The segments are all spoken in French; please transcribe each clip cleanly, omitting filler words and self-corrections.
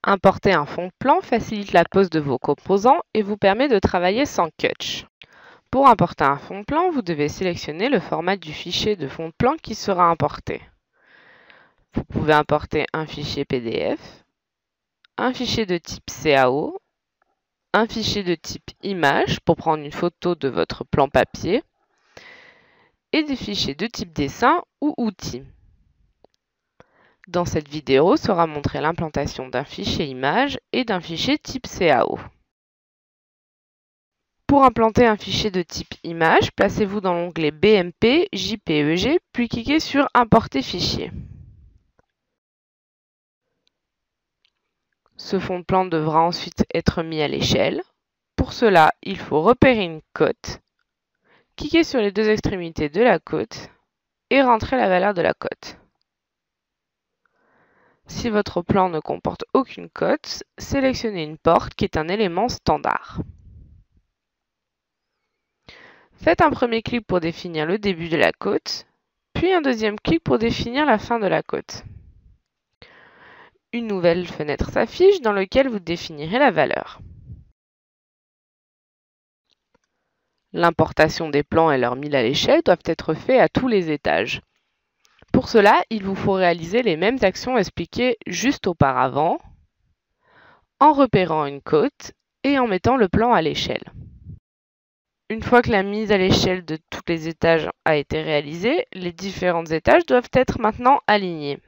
Importer un fond de plan facilite la pose de vos composants et vous permet de travailler sans catch. Pour importer un fond de plan, vous devez sélectionner le format du fichier de fond de plan qui sera importé. Vous pouvez importer un fichier PDF, un fichier de type CAO, un fichier de type image pour prendre une photo de votre plan papier et des fichiers de type dessin ou outils. Dans cette vidéo sera montrée l'implantation d'un fichier image et d'un fichier type CAO. Pour implanter un fichier de type image, placez-vous dans l'onglet BMP JPEG, puis cliquez sur Importer fichier. Ce fond de plan devra ensuite être mis à l'échelle. Pour cela, il faut repérer une cote, cliquer sur les deux extrémités de la cote et rentrer la valeur de la cote. Si votre plan ne comporte aucune cote, sélectionnez une porte qui est un élément standard. Faites un premier clic pour définir le début de la cote, puis un deuxième clic pour définir la fin de la cote. Une nouvelle fenêtre s'affiche dans laquelle vous définirez la valeur. L'importation des plans et leur mise à l'échelle doivent être faits à tous les étages. Pour cela, il vous faut réaliser les mêmes actions expliquées juste auparavant, en repérant une cote et en mettant le plan à l'échelle. Une fois que la mise à l'échelle de tous les étages a été réalisée, les différents étages doivent être maintenant alignés.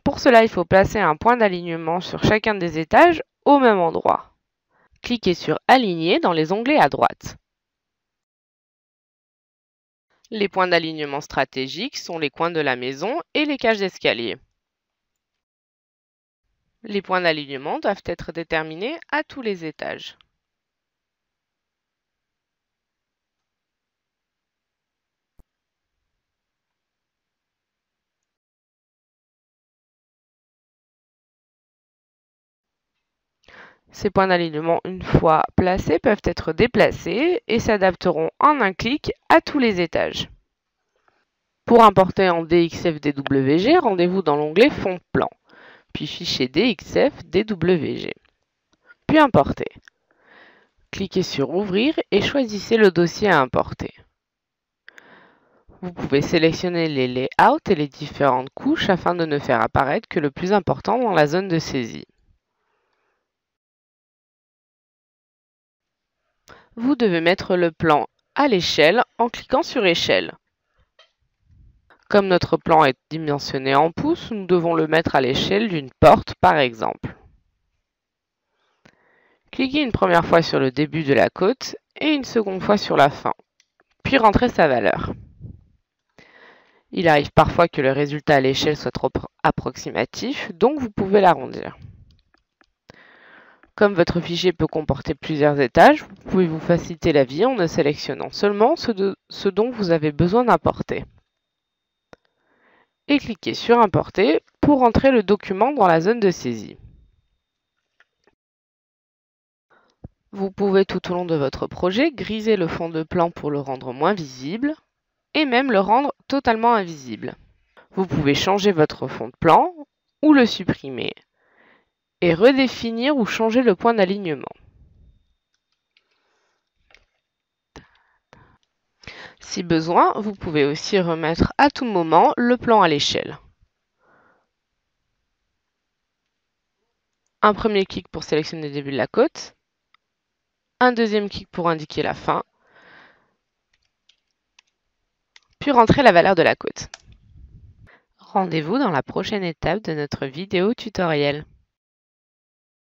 Pour cela, il faut placer un point d'alignement sur chacun des étages au même endroit. Cliquez sur Aligner dans les onglets à droite. Les points d'alignement stratégiques sont les coins de la maison et les cages d'escalier. Les points d'alignement doivent être déterminés à tous les étages. Ces points d'alignement, une fois placés, peuvent être déplacés et s'adapteront en un clic à tous les étages. Pour importer en DXF DWG, rendez-vous dans l'onglet Fond de plan, puis Fichier DXF DWG, puis Importer. Cliquez sur Ouvrir et choisissez le dossier à importer. Vous pouvez sélectionner les layouts et les différentes couches afin de ne faire apparaître que le plus important dans la zone de saisie. Vous devez mettre le plan à l'échelle en cliquant sur Échelle. Comme notre plan est dimensionné en pouces, nous devons le mettre à l'échelle d'une porte par exemple. Cliquez une première fois sur le début de la cote et une seconde fois sur la fin, puis rentrez sa valeur. Il arrive parfois que le résultat à l'échelle soit trop approximatif, donc vous pouvez l'arrondir. Comme votre fichier peut comporter plusieurs étages, vous pouvez vous faciliter la vie en ne sélectionnant seulement ce dont vous avez besoin d'importer. Et cliquez sur Importer pour rentrer le document dans la zone de saisie. Vous pouvez tout au long de votre projet griser le fond de plan pour le rendre moins visible et même le rendre totalement invisible. Vous pouvez changer votre fond de plan ou le supprimer et redéfinir ou changer le point d'alignement. Si besoin, vous pouvez aussi remettre à tout moment le plan à l'échelle. Un premier clic pour sélectionner le début de la cote, un deuxième clic pour indiquer la fin, puis rentrer la valeur de la cote. Rendez-vous dans la prochaine étape de notre vidéo tutoriel.